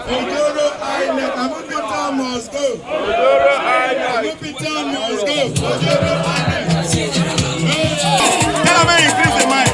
Ojoro INEC, Amupita must go. Amupita must go. Ojoro INEC. Tell me, increase the mic.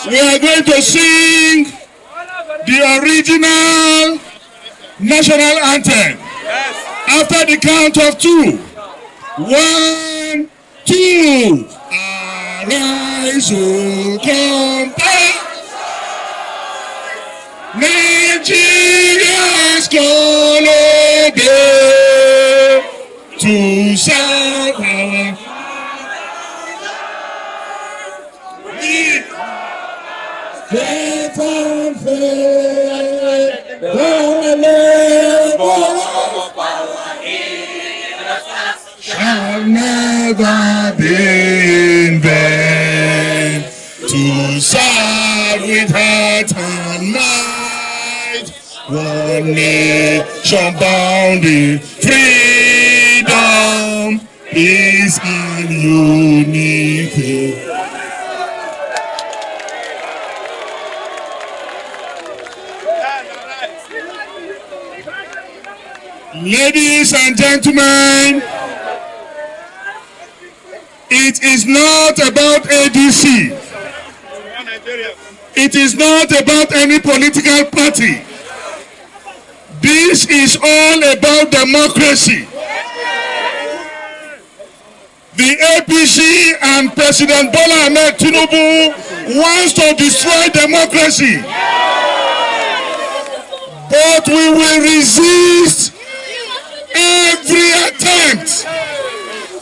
We are going to sing the original national anthem. Yes. After the count of 2. 1, 2. Arise, O compass. Nigerians call obey to serve our faith and faith, shall never be in vain. To serve with heart and might, one nation bound in freedom, peace and unity. Ladies and gentlemen, it is not about ADC. It is not about any political party. This is all about democracy. The APC and President Bola Ahmed Tinubu wants to destroy democracy. But we will resist every attempt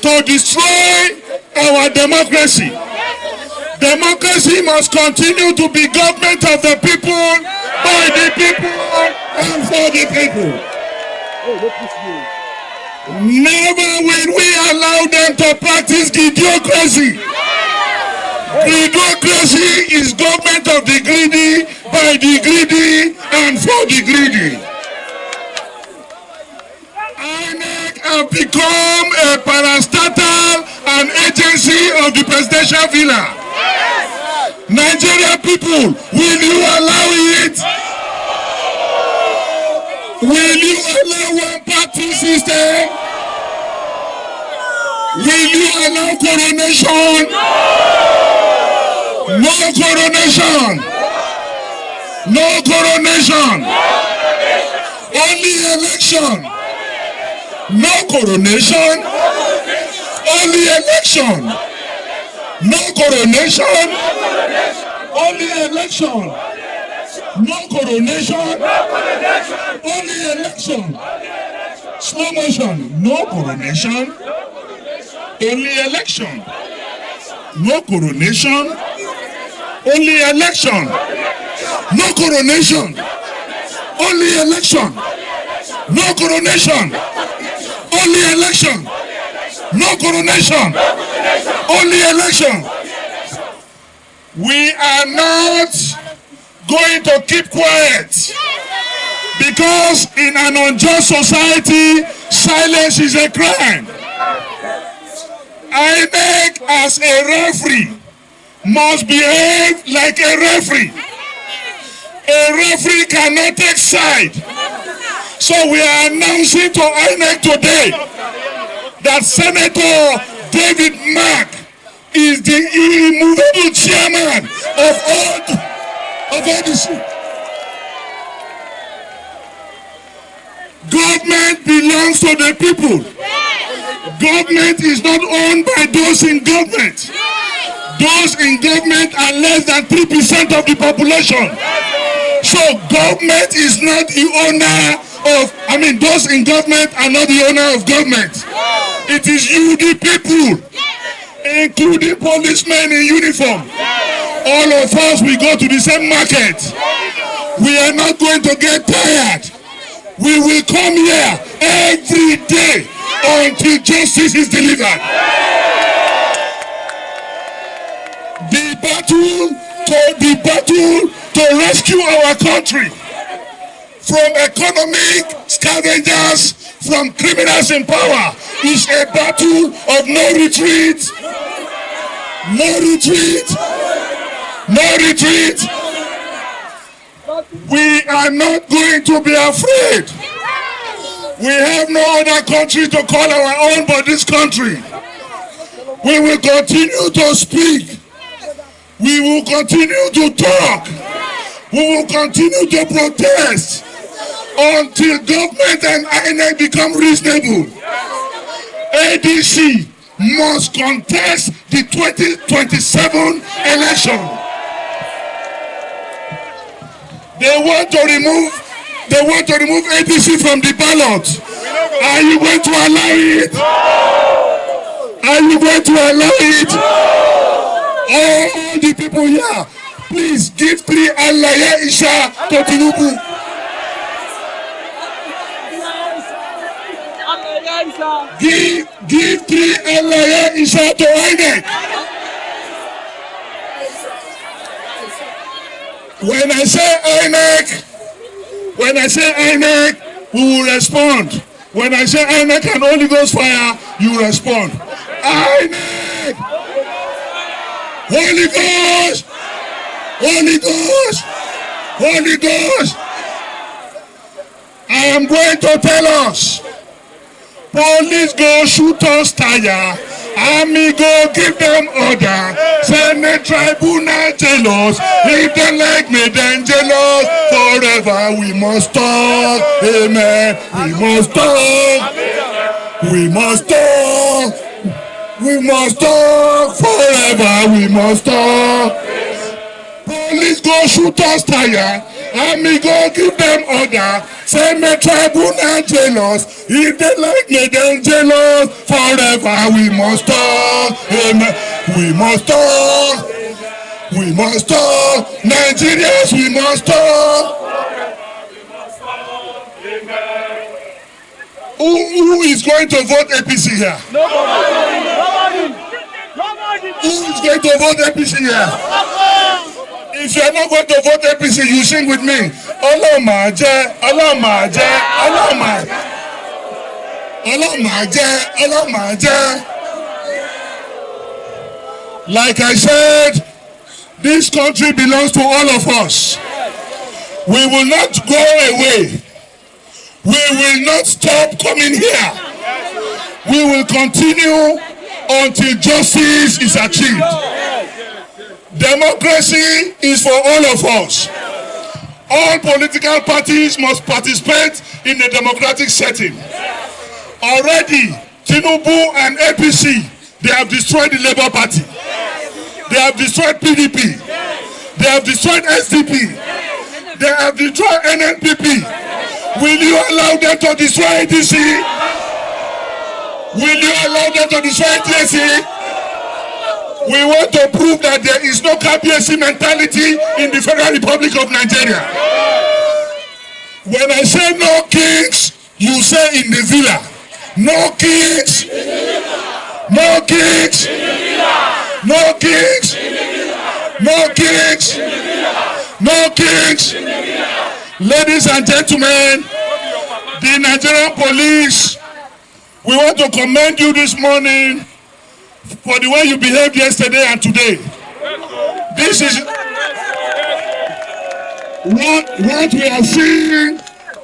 to destroy our democracy. Democracy must continue to be government of the people, by the people, and for the people. Never will we allow them to practice idiocracy. Idiocracy is government of the greedy, by the greedy, and for the greedy. INEC have become a parastatal and agency of the presidential villa. Nigerian people, will you allow it? Will you allow one-party system? Will you allow coronation? No coronation. No coronation. Only election. No coronation. Only election. No coronation. Only election. No coronation. Only election. Slow motion, no coronation, only election. No coronation, only election. No coronation, only election. No coronation, only election. No coronation, only election. We are not going to keep quiet, because in an unjust society, silence is a crime. INEC as a referee must behave like a referee. A referee cannot take side. So we are announcing to INEC today that Senator David Mark is the immovable chairman of ADC. Government belongs to the people. Government is not owned by those in government. Those in government are less than 3% of the population. So government is not the owner of, those in government are not the owner of government. It is you, the people, including policemen in uniform. All of us, we go to the same market. We are not going to get tired. We will come here every day until justice is delivered. The battle to rescue our country from economic scavengers, from criminals in power, is a battle of no retreat. No retreat. No retreat. We are not going to be afraid. We have no other country to call our own but this country. We will continue to speak. We will continue to talk. We will continue to protest until government and INEC become reasonable. ADC must contest the 2027 election. They want to remove APC from the ballot. Are you going to allow it? Are you going to allow it? All the people here, please give 3 Alaye Isha to Tinubu. Give 3 Alaye Isha to INEC. When I say INEC, we will respond. When I say INEC and Holy Ghost fire, you respond. INEC! Holy Ghost! Holy Ghost! Holy Ghost! I am going to tell us, police go shoot us tire, army go give them order, Senate tribunal jealous, if they like me then jealous, forever we must talk, amen, we must talk, we must talk, we must talk, forever we must talk. Police go shoot us tire, army go give them order, Senate tribunal jealous, if they like me then jealous, forever we must talk, amen, we must talk, we must talk, Nigerians we must talk. Who is going to vote APC here? Nobody. Who is going to vote APC here? If you are not going to vote APC, you sing with me. Olawale, Olawale, Olawale, Olawale. Like I said, this country belongs to all of us. We will not go away. We will not stop coming here. We will continue until justice is achieved. Democracy is for all of us. All political parties must participate in a democratic setting. Already, Tinubu and APC, they have destroyed the Labour Party. They have destroyed PDP. They have destroyed SDP. They have destroyed NNPP. Will you allow them to destroy ADC? Will you allow them to destroy ADC? We want to prove that there is no KPC mentality in the Federal Republic of Nigeria. When I say no kings, you say in the villa. No kings. No kings. No kings. No kings. No kings. Ladies and gentlemen, the Nigerian police, we want to commend you this morning for the way you behaved yesterday and today. This is what we are seeing.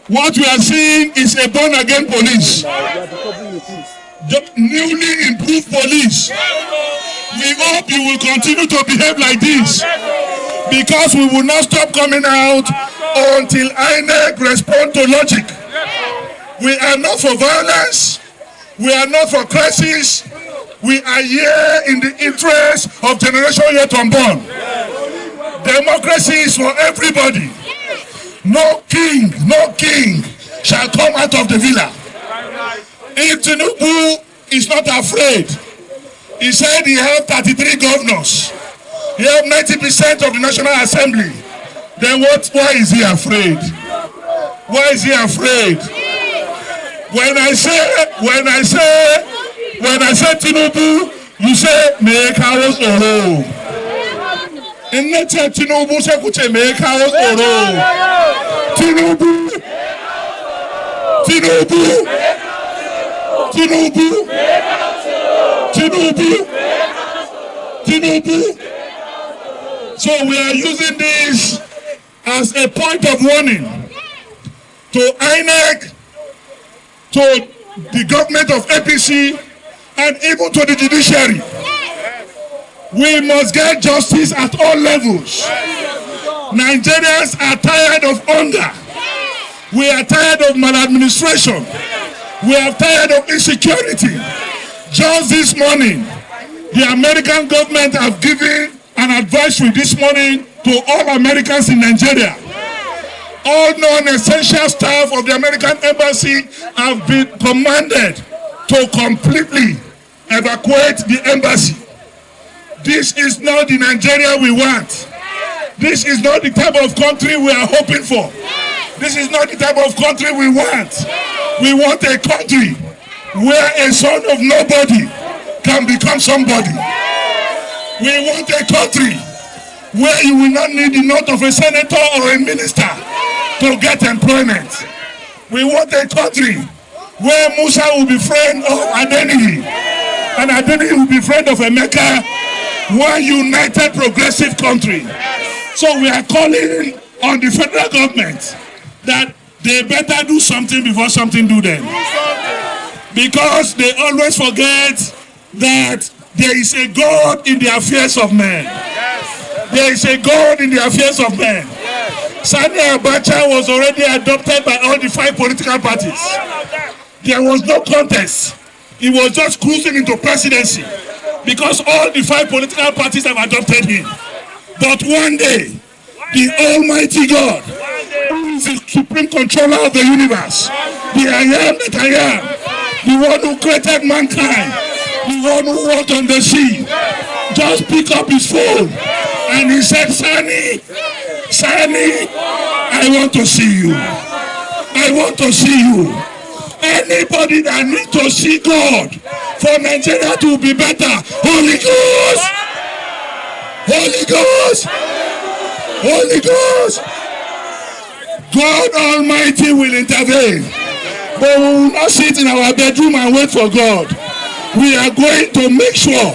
What we are seeing is a born-again police. The newly improved police. We hope you will continue to behave like this, because we will not stop coming out until INEC respond to logic. We are not for violence. We are not for crisis. We are here in the interest of generation yet unborn. Democracy is for everybody. No king shall come out of the villa. If Tinubu is not afraid, he said he have 33 governors. He have 90% of the National Assembly. Then why is he afraid? Why is he afraid? When I say Tinubu, you say make house oro. In nature Tinubu say kuche make house oro. Tinubu. So we are using this as a point of warning to INEC, to the government of APC, and even to the judiciary. We must get justice at all levels. Nigerians are tired of hunger. We are tired of maladministration. We are tired of insecurity. Just this morning, the American government have given an advisory this morning to all Americans in Nigeria. All non-essential staff of the American embassy have been commanded to completely evacuate the embassy. This is not the Nigeria we want. This is not the type of country we are hoping for. This is not the type of country we want. We want a country where a son of nobody can become somebody. We want a country where you will not need the note of a senator or a minister to get employment. We want a country where Musa will be friend of Adeniyi, and Adeniyi will be friend of Emeka. One united progressive country. So we are calling on the federal government that they better do something before something do them. Because they always forget that there is a God in the affairs of men. There is a God in the affairs of men. Sani Abacha was already adopted by all the 5 political parties. There was no contest. He was just cruising into presidency because all the 5 political parties have adopted him. But one day, the Almighty God, who is the supreme controller of the universe, the I am that I am, the one who created mankind, the one who walked on the sea, just pick up his phone and he said, Sani, I want to see you. I want to see you. Anybody that needs to see God for Nigeria to be better, Holy Ghost, Holy Ghost, Holy Ghost, God Almighty will intervene. But we will not sit in our bedroom and wait for God. We are going to make sure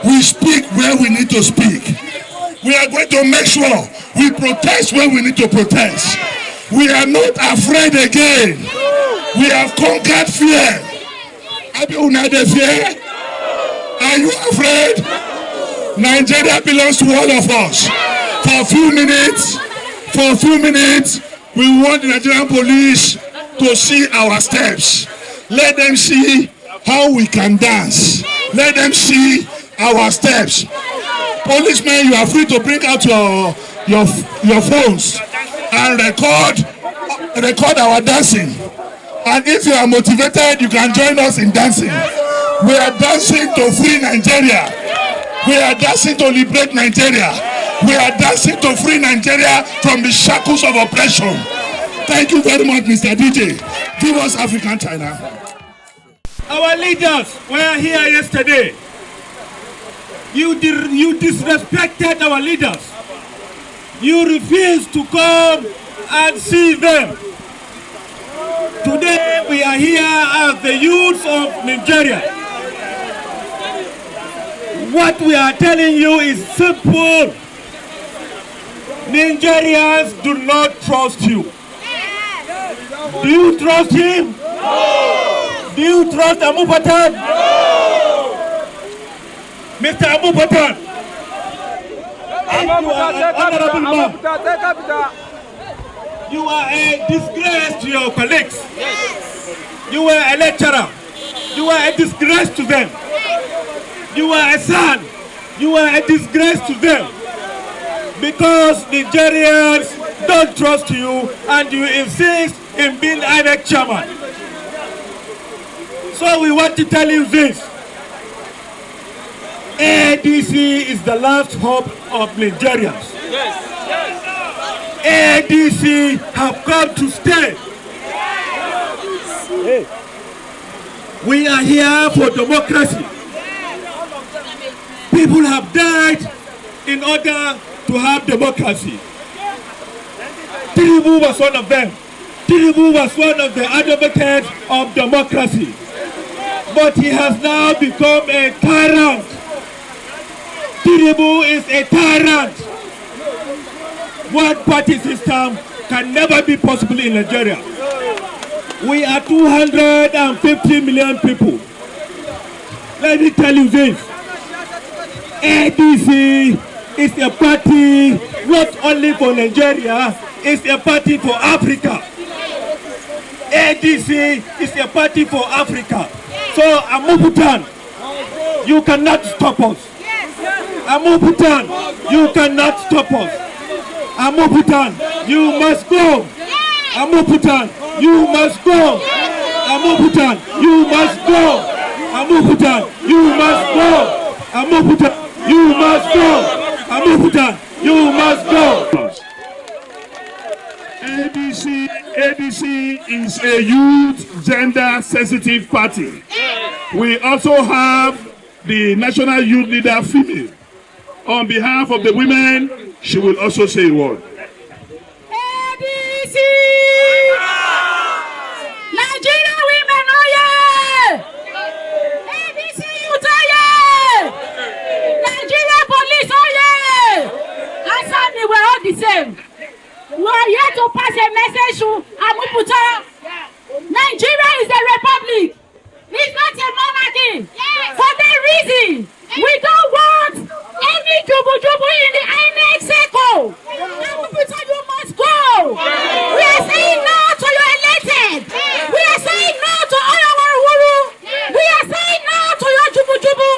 we speak where we need to speak. We are going to make sure we protest where we need to protest. We are not afraid again. We have conquered fear. Are you fear? Are you afraid? Nigeria belongs to all of us. For a few minutes, we want the Nigerian police to see our steps. Let them see how we can dance. Let them see our steps. Policemen, you are free to bring out your phones and record record our dancing. And if you are motivated, you can join us in dancing. We are dancing to free Nigeria. We are dancing to liberate Nigeria. We are dancing to free Nigeria from the shackles of oppression. Thank you very much, Mr. DJ. Give us African China. Our leaders were here yesterday. You disrespected our leaders. You refused to come and see them. Today we are here as the youths of Nigeria. What we are telling you is simple. Nigerians do not trust you. Do you trust him? No. Do you trust Amupatan? No. Mr. Amupatan, if you are an honorable man, you are a disgrace to your colleagues. Yes. You were a lecturer. You are a disgrace to them. You are a son. You are a disgrace to them. Because Nigerians don't trust you and you insist in being INEC chairman. So we want to tell you this. ADC is the last hope of Nigerians. Yes. ADC have come to stay. Hey. We are here for democracy. People have died in order to have democracy. Tinubu was one of them. Tinubu was one of the advocates of democracy. But he has now become a tyrant. Tinubu is a tyrant. One-party system can never be possible in Nigeria. We are 250 million people. Let me tell you this. ADC is a party not only for Nigeria, it's a party for Africa. ADC is a party for Africa. So Amuputan, you cannot stop us. Amuputan, you cannot stop us. Amuputan, you must go. Amuputan, you must go. Amuputan, you must go. Amuputan, you must go. Amuputan, you must go. Amuputan, you must go. ADC is a youth gender-sensitive party. We also have the national youth leader female. On behalf of the women, she will also say a word. ADC! Nigerian women, oh yeah! ADC youth, oh yeah! Nigerian police, oh yeah! Answer me, we're all the same. We are here to pass a message to Amuputa. Nigeria is a republic. It's not a monarchy. Yes. For that reason, we don't want any jubu-jubu in the INEC circle. Amuputa, you must go. We are saying no to your elected. We are saying no to Olawale. We are saying no to your jubu-jubu.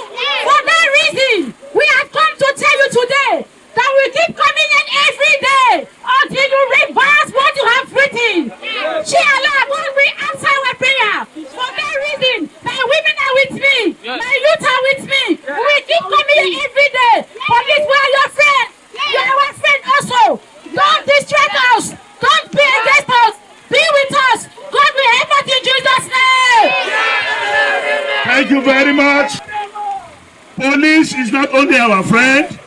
For that reason, we have come to tell you today that we keep coming in every day until you reverse what you have written. Inshallah, God will answer our prayer. For that reason, my women are with me, my youth are with me. We keep coming in every day. Police, we are your friend. You are our friend also. Don't distract us. Don't be against us. Be with us. God will help us in Jesus' name. Thank you very much. Police is not only our friend.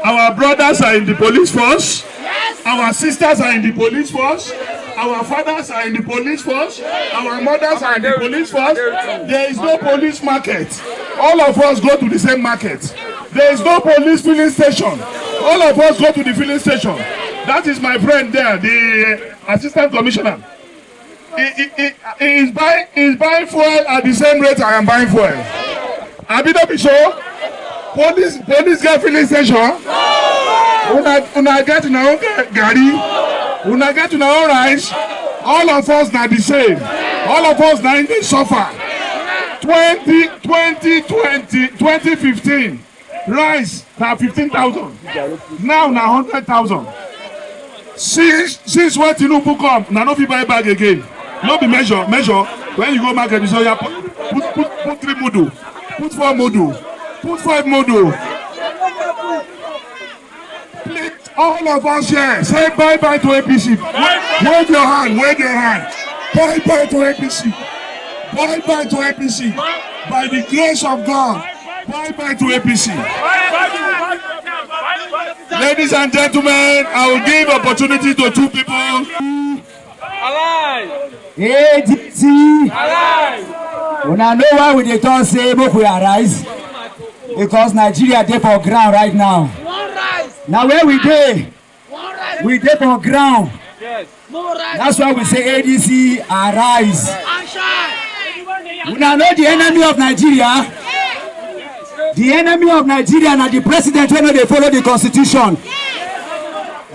Our brothers are in the police force. Yes. Our sisters are in the police force. Our fathers are in the police force. Our mothers are in the police force. There is no police market. All of us go to the same market. There is no police filling station. All of us go to the filling station. That is my friend there, the assistant commissioner. He is buying fuel at the same rate I am buying fuel. Abido Bisho. Police get filling station. Una get una own gari. Una get una own rice. All of us na the same. All of us na in the suffer. 2015 rice na 15,000. Now na 100,000. Since when Tinubu come, now no fit buy bag again. No be measure. When you go market, you say yeah, put 3 mudu, put 4 mudu, put 5 mudu. Please, all of us here, say bye bye to APC. Wave your hand. Bye bye to APC. Bye bye to APC. By the grace of God, bye bye to APC. Ladies and gentlemen, I will give opportunity to 2 people. ADC. Una know why we dey talk say make we arise? Because Nigeria dey for ground right now. Now where we dey? We dey for ground. That's why we say ADC arise. Una know the enemy of Nigeria? The enemy of Nigeria na the president wey no dey follow the constitution.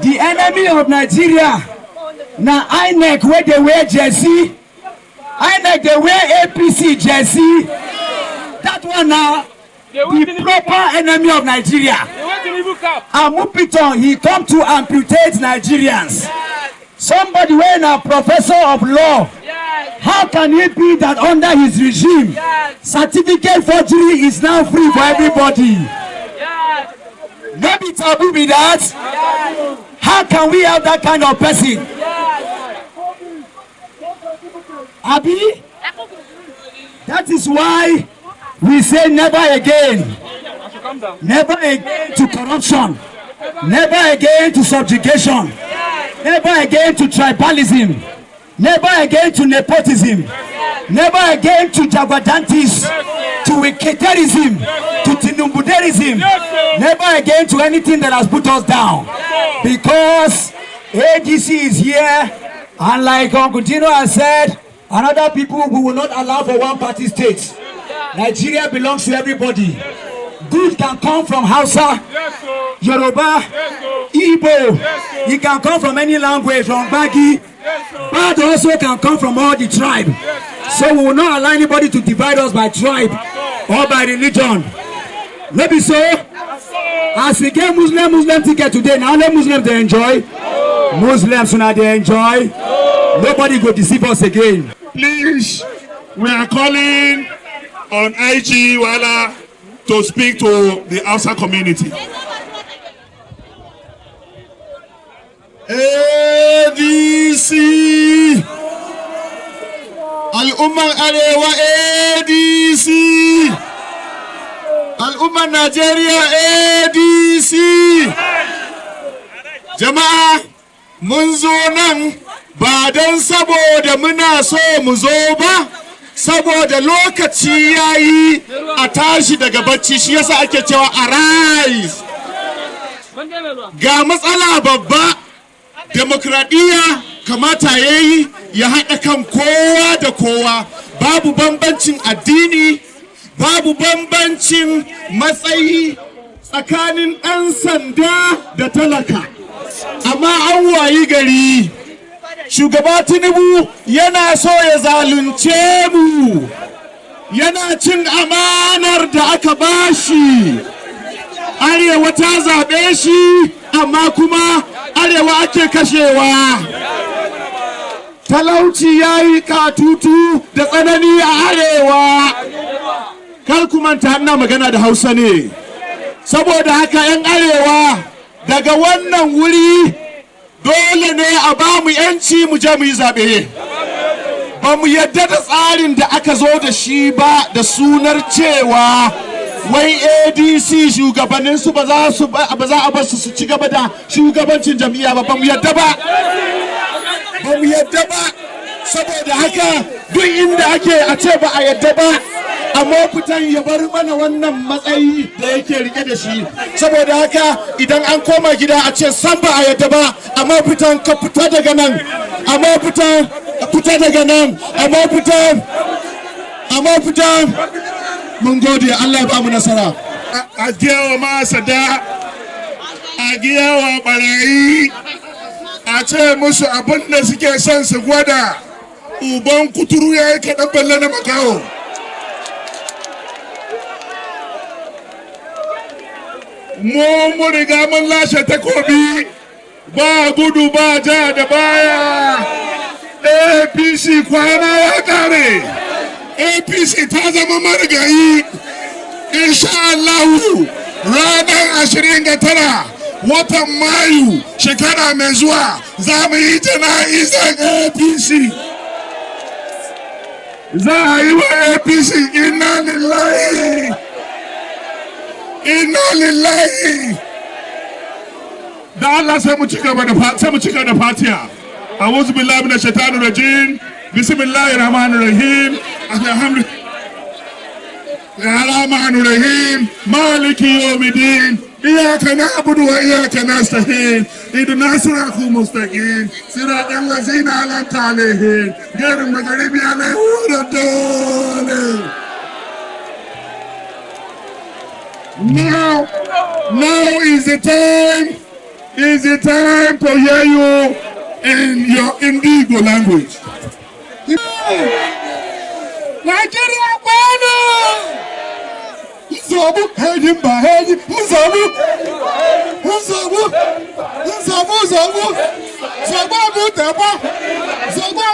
The enemy of Nigeria na INEC wey dey wear jersey. INEC dey wear APC jersey. That one na the proper enemy of Nigeria. Amupiton, he come to amputate Nigerians. Somebody wey na professor of law. How can it be that under his regime, certificate forgery is now free for everybody? Maybe taboo be that. How can we have that kind of person? Abi? That is why we say never again. Never again to corruption. Never again to subjugation. Never again to tribalism. Never again to nepotism. Never again to jagadantis, to wiketerism, to tinumbuderism. Never again to anything that has put us down. Because ADC is here, and like Uncle Dino has said, and other people who will not allow for one-party states. Nigeria belongs to everybody. Good can come from Hausa, Yoruba, Igbo. It can come from any language, from Bagi. Bad also can come from all the tribe. So we will not allow anybody to divide us by tribe or by religion. Maybe so. As we get Muslim ticket today, now only Muslims they enjoy. Muslims now they enjoy. Nobody go deceive us again. Please, we are calling on IG Wala to speak to the Hausa community. ADC Al'umman Arewa ADC Al'umman Nigeria ADC Jama'a mun zo nan ba don saboda muna so mu zo ba, saboda lokaci yayi a tashi daga bacci, shi yasa ake cewa arise. Ga matsala babba, demokradiyya kamata yayi ya haɗa kan kowa da kowa, babu bambancin addini, babu bambancin matsayi tsakanin ɗan sanda da talaka. Amma an wayi gari shugaba Tinubu yana so ya zalunce mu, yana cin amanar da aka bashi. Arewa ta zaɓe shi, amma kuma Arewa ake kashewa. Talauci yayi katutu da tsanani a Arewa. Kar ku manta ina magana da Hausa ne. Saboda haka 'yan Arewa daga wannan wuri dole ne a ba mu yanci mu je mu yi zaɓe. Ba mu yadda da tsarin da aka zo da shi ba, da sunar cewa wai ADC shugabanninsu ba za a bar su ci gaba da shugabancin jam'iyya ba. Ba mu yadda ba. Ba mu yadda ba. Saboda haka duk inda ake a ce ba a yadda ba, amma fitan ya bar mana wannan matsayi da yake rike da shi. Saboda haka idan an koma gida a ce san ba a yadda ba, amma fitan ka fita daga nan, amma fitan fita daga nan, amma fitan mun gode. Allah ya ba mu nasara. A giyawa masada, a giyawa barayi, a ce musu abin da suke son su gwada. Uban kuturu ya yi kaɗan balle na makaho. Mun riga mun lashe takobi, ba gudu ba ja da baya. APC kwana ya kare. APC ta zama marigayi. Insha Allah ranar 29 watan Mayu shekara mai zuwa za mu yi jana'izar APC. Za a yi wa APC inna lillahi. Inna lillahi. Da Allah sai mu cika da Fatiha. A'udhu billahi minash shaitanir rajim. Bismillahir rahmanir rahim. Alhamdulillah. الرحمن الرحيم مالك يوم الدين إياك نعبد وإياك نستعين اهدنا الصراط المستقيم صراط الذين أنعمت عليهم غير المغضوب عليهم ولا الضالين. Now is the time to hear you in your Indigo language. Nigeria kwenu! Nzobu heji mba heji nzobu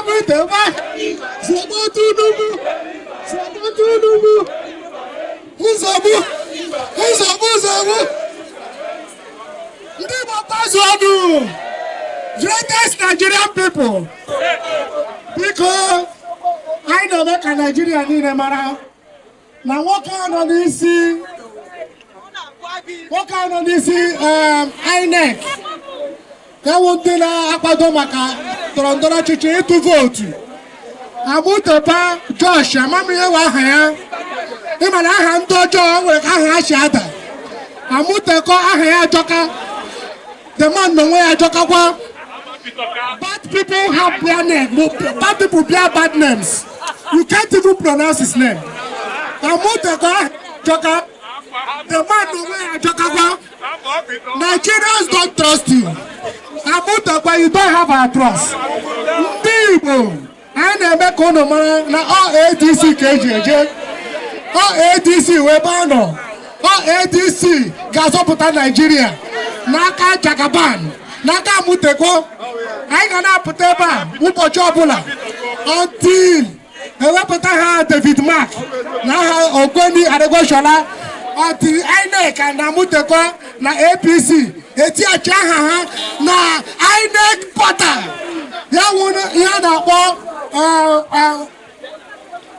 abuteba tunubu nzobu ndi bapazwanu greatest Nigerian people because I know that Nigeria need a mara. Now what kind of this INEC? They won't tell Apadomaka Torondora Chichi to vote. Abutaba Josh, Mammy Wahaya. Even I hand to John with Ahashada. Amutako Ahaya Joka. The man no way I Jokawa. Bad people have bad names. Bad people bear bad names. You can't even pronounce his name. Amutaka Joka. The man no way I Jokawa. Nigerians don't trust you. Amutaka, you don't have our trust. People. I never go no man. Now all ADC KJJ. All ADC Webano. All ADC Gazopota Nigeria. Naka Jagaban. Naka Muteko. I cannot put a bar. Upo Chopula. Until Ewapota David Mark. Now Ogoni Adegoshola. Until INEC and Namuteko. Na APC. Etia Chaha. Na INEC Potter. Yana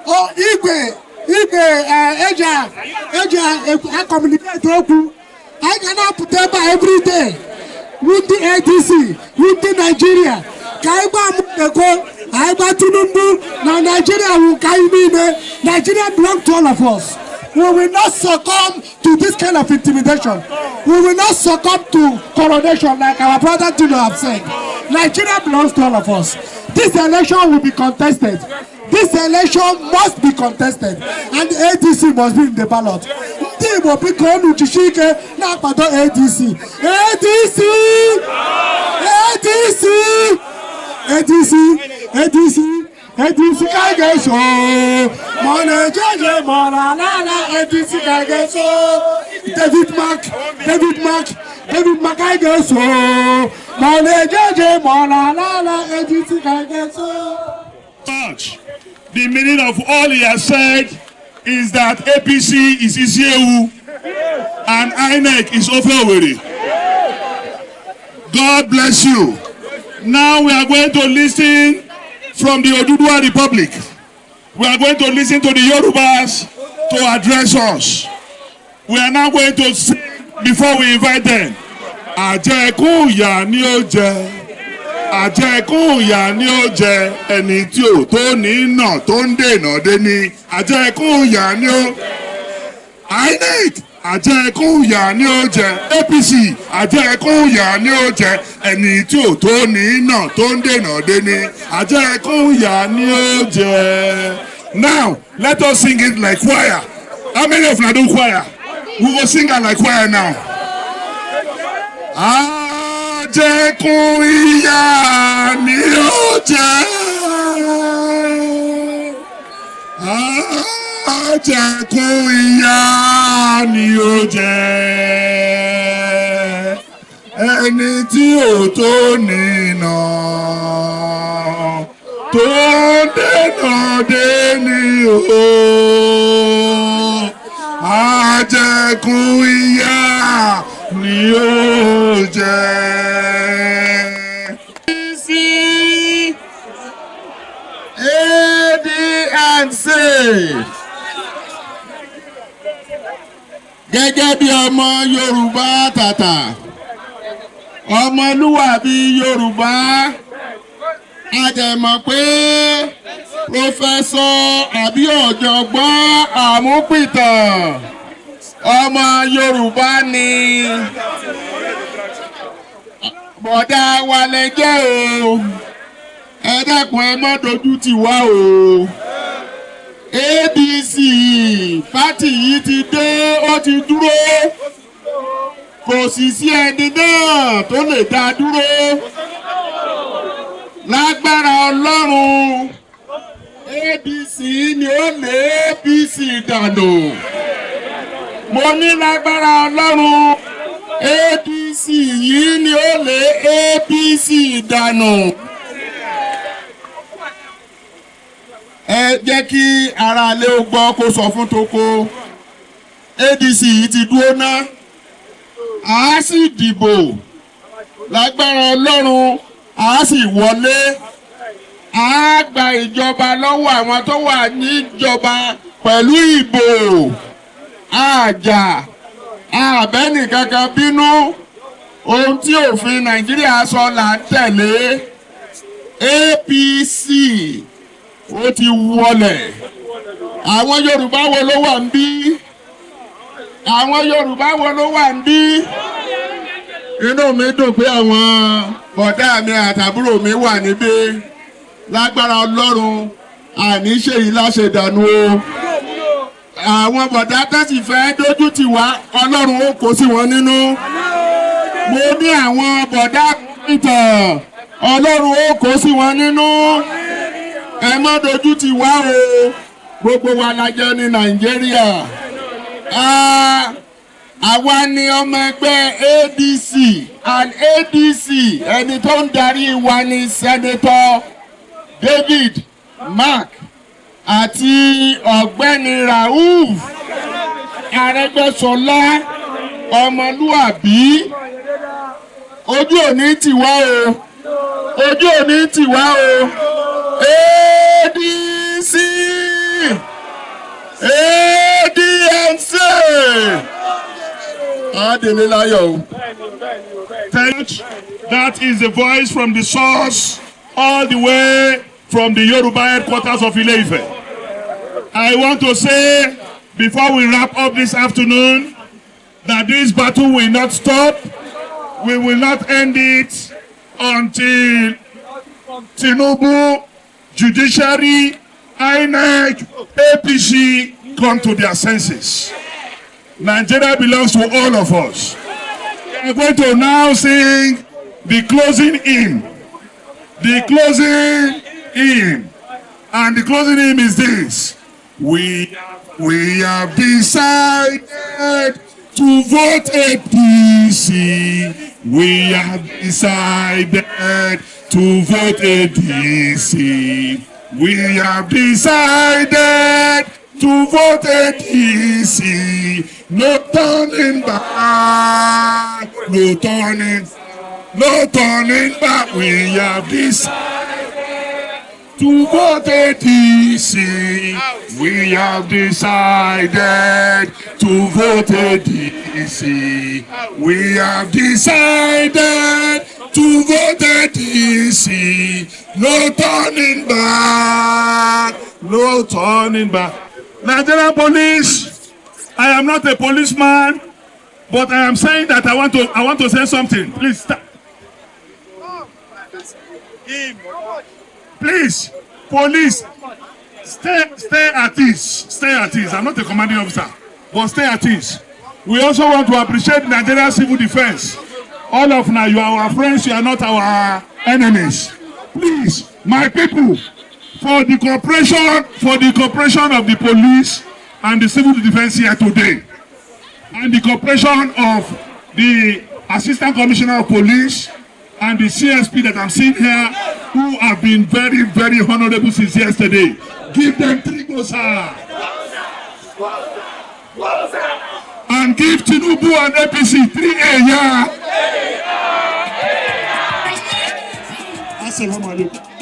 oh, Igwe, Eja, I communicate with you. I cannot put them every day. With the ADC, with the Nigeria. Kaiba Muteko, Aiba Tunumbu, now Nigeria will carry me. Nigeria belongs to all of us. We will not succumb to this kind of intimidation. We will not succumb to coronation like our brother Dino have said. Nigeria belongs to all of us. This election will be contested. This election must be contested. And the ADC must be in the ballot. Will be called Uchishike, not but ADC. ADC! ADC! ADC! ADC! ADC Kaigeso! Mone Jeje Mona Lala ADC Kaigeso! David Mark Kaigeso! Mone Jeje Mona Lala ADC Kaigeso! The meaning of all he has said is that APC is EWU and INEC is OWERRI. God bless you. Now we are going to listen from the Oduduwa Republic. We are going to listen to the Yorubas to address us. We are now going to sing before we invite them. Àjẹkùn ìyà ni ó jẹ. Àjẹkùn ìyà ni ó jẹ ẹni tí ò tó ní nà tó ń dènà dé ní. Àjẹkùn ìyà ni ó INEC. Àjẹkùn ìyà ni ó jẹ APC. Àjẹkùn ìyà ni ó jẹ ẹni tí ò tó ní nà tó ń dènà dé ní. Àjẹkùn ìyà ni ó jẹ. Now let us sing it like choir. How many of you do choir? We will sing it like choir now. Àjẹkùn ìyà ni ó jẹ. Àjẹkùn ìyà ni ó jẹ. ẹni tí ò tó nínà tó dènà dé ní o àjẹkùn ìyà ni ó jẹ́. ADC gẹ́gẹ́ bí ọmọ Yorùbá tàtà ọmọlúwàbí Yorùbá a dẹ̀ mọ̀ pé pòfẹ́sọ̀ àbí ọ̀jọ̀gbọ́n àmúpìtàn ọmọ Yorùbá ni bọ̀dá wa lẹ jẹ́ o ẹ dákun ẹ má dojú tì wá o. APC pátì yìí ti dé ó ti dúró kò sì sí ẹni náà tó lè dá dúró lágbára Ọlọ́run APC ni ó lé APC dànù mo ní lágbára Ọlọ́run APC yìí ni ó lé APC dànù. Ẹ jẹ́ kí ara ilé ó gbọ́ kó sọ fún toko ADC yìí ti dúró ná a sì dìbò lágbára Ọlọ́run a sì wọlé a gba ìjọba lọ́wọ́ àwọn tó wà níjọba pẹ̀lú ìbò àjà àbẹ́nì kankan bínú ohun tí òfin Nàìjíríà sọ là ń tẹ̀lé APC ó ti wọlẹ̀ àwọn Yorùbá wo ló wà ń bí àwọn Yorùbá wo ló wà ń bí inú mi dùn pé àwọn bọ̀dá mi àtàbúrò mi wà níbí lágbára Ọlọ́run àní ṣe yìí láṣẹ dànù o àwọn bọ̀dá tó sì fẹ́ dójú tì wá Ọlọ́run ó kó sí wọn nínú mo ní àwọn bọ̀dá ìtàn Ọlọ́run ó kó sí wọn nínú. Ẹ má dojú tì wá o gbogbo wa la jẹ́ ní Nàìjíríà àwa ni ọmọ ẹgbẹ́ ADC and ADC ẹni tó ń darí wa ni Senator David Mark àti ọ̀gbẹ́ni Rauf Arẹ́gbẹ́ṣọlá ọmọlúwàbí ojú òní tì wá o ojú òní tì wá o. ADC ADC That is the voice from the source all the way from the Yoruba headquarters of Ileife. I want to say before we wrap up this afternoon that this battle will not stop. We will not end it until Tinubu, Judiciary, INEC, APC come to their senses. Nigeria belongs to all of us. We are going to now sing the closing hymn. The closing hymn. And the closing hymn is this. We have decided to vote APC. We have decided to vote ADC. We have decided to vote ADC. No turning back. No turning back. We have decided to vote ADC. We have decided to vote ADC. We have decided to vote ADC. No turning back. No turning back. Nigerian police, I am not a policeman, but I am saying that I want to say something. Please stop. Please, police, stay at ease. Stay at ease. I'm not a commanding officer, but stay at ease. We also want to appreciate Nigerian civil defense. All of now, you are our friends, you are not our enemies. Please, my people, for the cooperation of the police and the civil defense here today, and the cooperation of the Assistant Commissioner of Police, and the CSP that I'm seeing here, who have been very, very honorable since yesterday. Give them 3 go, sir. And give Tinubu and APC 3A, yeah. Assalamu alaikum.